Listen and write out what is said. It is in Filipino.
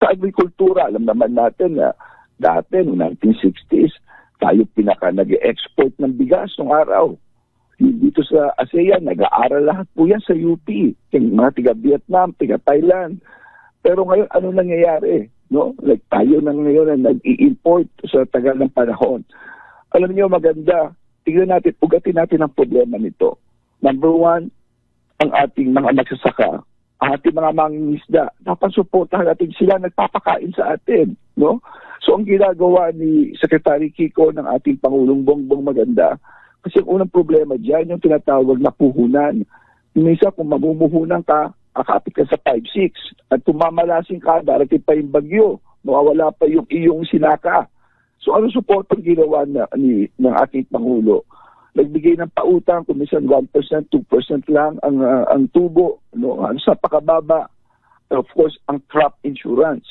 Sa agrikultura, alam naman natin na dati, noong 1960s, tayo pinaka nag-export ng bigas noong araw. Dito sa ASEAN, nag-aaral lahat po yan sa UP. Mga tiga-Vietnam, tiga-Thailand. Pero ngayon, ano nangyayari? No? Like tayo na ngayon na nag-i-import sa tagal ng panahon. Alam niyo, maganda. Tignan natin, ugatin natin ang problema nito. Number one, ang ating mga magsasaka, ang ating mga mangingisda, dapat suportahan natin sila, nagpapakain sa atin. No? So ang ginagawa ni Secretary Kiko ng ating Pangulong Bongbong Maganda, kasi ang unang problema dyan, yung tinatawag na puhunan. Minsan kung mamumuhunan ka, akapit ka sa 5-6. At kung mamalasing ka, darating pa yung bagyo. Mawawala pa yung iyong sinaka. So ano support ang ginawa ng ating Pangulo? Nagbigay ng pautang, kung minsan 1%, 2% lang ang tubo. No? Sa pakababa. Of course, ang crop insurance.